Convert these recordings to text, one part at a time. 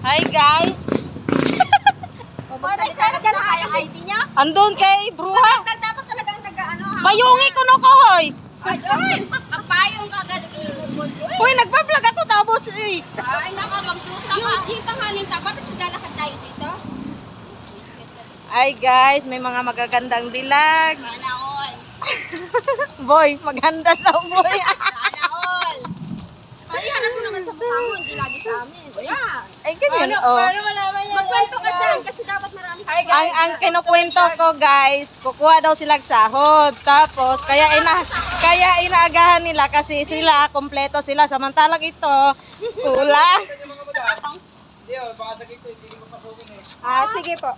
Hi guys. Para sana ka na kaya ID niya? Andun kay Bruha. Dapat talagang nag-ano. Payungi ko no ko hoy. Ayun. Ang payong kagaling mo. Hoy, nagpa-vlog ako tapos Ay, naka mag-close ka. Dito nga rin dapat kasi lalakad tayo dito. Ay guys, may mga magagandang dilag. Sana all. Boy, maganda daw boy. Sana all. Ay, hanap mo naman sa mukha mo, hindi lagi sa amin. Yeah. Ay ganyan oh. Magkwento ka dyan kasi dapat marami. Ang kinukwento ko guys, kukuha daw sila sahod. Tapos kaya inaagahan nila kasi sila kompleto sila samantalang ito kulang. Sige po.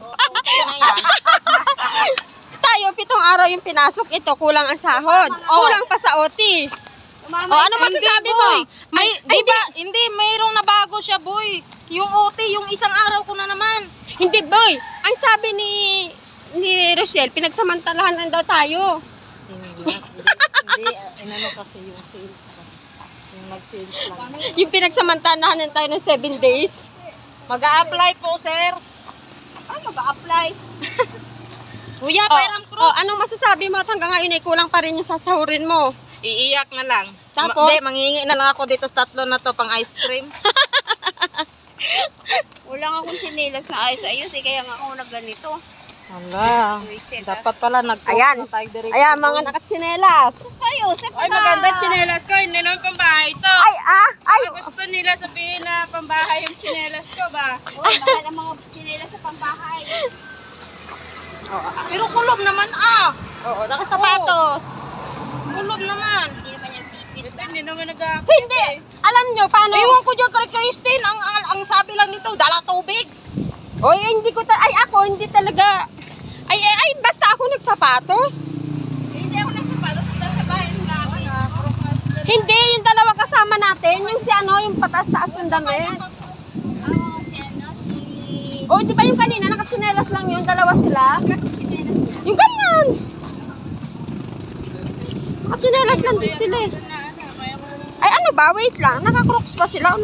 Tayo, 7 araw yung pinasok ito, kulang ang sahod. Kulang pa sa OT. Ano masasabi mo? Hindi, mayroong nabago siya boy. Yung OT, yung isang araw ko na naman. Hindi boy, ang sabi ni Rochelle, pinagsamantalahan lang daw tayo. Hindi, inano kasi yung sales ko. Yung nag-sales lang. Yung pinagsamantalahan lang tayo ng 7 days. Mag-a-apply po, sir. Ay, mag-a-apply. Kuya, Pairam Cruz. Anong masasabi mo at hanggang ngayon ay kulang pa rin yung sasahurin mo? Iiyak na lang. Tapos? Hindi, manghingi na lang ako dito sa 3 na to pang ice cream. Wala akong sinilas na ayos kaya nga ako nagganito. Hala, dapat pala Ayan. na tayo direct. Ayan, mga nakatsinelas. Sus, pare, Joseph, Ay, maganda tsinelas ko. Hindi naman pambahay ito. Ay, Gusto nila sabihin na pambahay yung tsinelas ko ba? mahal ang mga tsinelas sa pambahay. Pero kulob naman Oo, nakasapatos. Kulob naman. Hindi naman yung sipit. Ito, hindi naman nag-a-apply. Hindi! Alam nyo, paano? Ewan ko dyan kay Christine, ang sabi lang nito, dala tubig. Oy, hindi ko ako hindi talaga. Ay, basta ako nagsapatos. Hindi ako nagsapatos, sa bahay lang. Hindi, yung dalawa kasama natin, yung si yung patas-taas ng damit. Oh, di ba yung kanina, nakatsinelas lang yung dalawa sila? Yung ganyan! Nakatsinelas lang din sila eh. Ay, ano ba? Wait lang. Naka-crocs ba sila o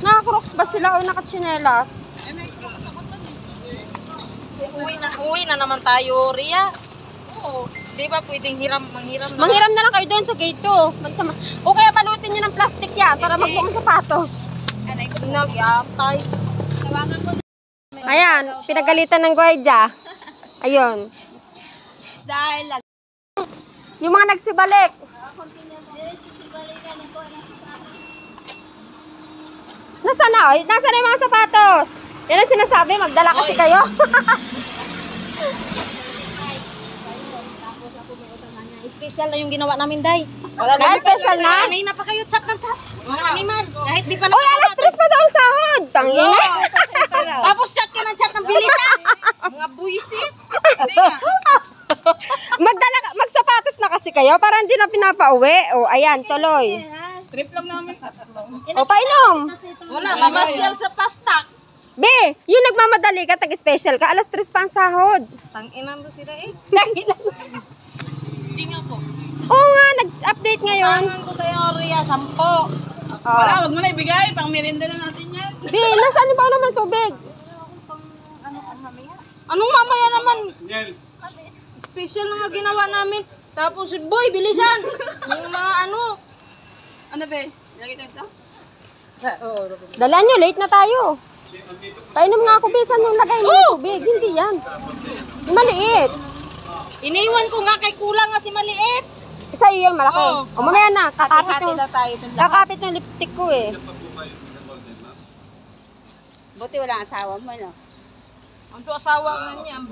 Naka-crocs ba sila o nakatsinelas? Uwi na naman tayo, Ria. Oo. Di ba pwedeng manghiram na? Manghiram na lang kayo doon sa gate 2. O kaya balutin nyo ng plastic yan para magbuong sapatos. Nag-apply. Ayan, pinagalitan ng gwardiya. Ayun. Dahil yung mga nagsibalik. Nasaan na? Nasaan na yung mga sapatos? Yan ang sinasabi, magdala kasi kayo. Special na yung ginawa namin, Day. Special na? Kanina pa kayo chat ng chat. Mga animal. Kahit di pa Uy, alas 3 pa daw ang sahod. Tangina. Tapos chat ka ng chat ng bilisan. Mga buisit. Magsapatos na kasi kayo para hindi na pinapauwi. O, ayan, tuloy. Trip lang namin. O, painom. Wala, mamasyal sa pastak. Be, yung nagmamadali ka, tag-special ka, alas 3 pa ang sahod. Tanginan mo sila eh. Hindi nga po. Oo nga, nag-update ngayon. Tangan ko sa'yo, Ria, 10. Wala, wag mo na ibigay. Pang merienda na natin yan. Be, nasaan ba naman tubig? Anong mamaya naman? Special na nga ginawa namin. Tapos, boy, bilisan. Yung mga Ano ba? Ilagay na ito? Dalan nyo, late na tayo. Painom nga ako, besan yung lagay mo ng tubig. Hindi yan. Maliit. iniwan ko nga kay kulang nga si maliit. Isa iyo yung malaki. O mamaya na, kakapit yung lipstick ko eh. Buti wala asawa mo, no? Ang to asawa nga niya,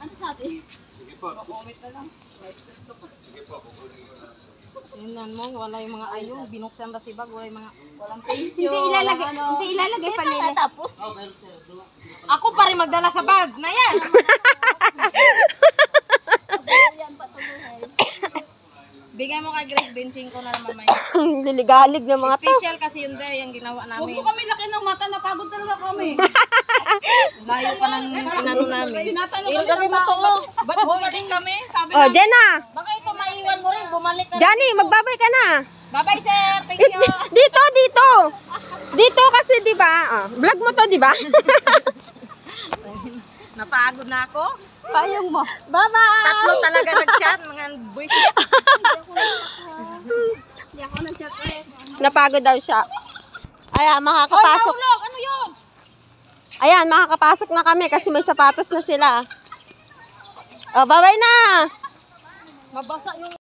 Ano sabi? Tingnan mo, wala yung mga ayong, binuksan ba si bag, wala yung mga, walang Hindi ilalagay pa nila. Tapos? Ako pa rin magdala sa bag, na yan. Bigay mo kay Grace, benching ko na naman mamaya. Liligalig ng mga to. Special kasi yun day, yung ginawa Huwag namin. mo kami laki ng mata. Napagod talaga kami. Layo pa ng pinano namin. Tinatanong Yung kami gabi ng mo to, tao. Ba't bumalik kami? Sabi Oh, Jenna. baka ito maiwan mo rin, bumalik ka. Johnny, magbabay ka na. Bye-bye sir, thank you. Dito, dito. Dito kasi, di ba? Vlog mo to, di ba? Napagod na ako. Payong mo. Bye-bye! Tatlo talaga nag-chat, mga bullshit. Hindi ako nag-chat ulit. Napagod daw siya. Ayan, makakapasok. Ano yun? Ayan, makakapasok na kami kasi may sapatos na sila. Oh, bye-bye na! Mabasa yung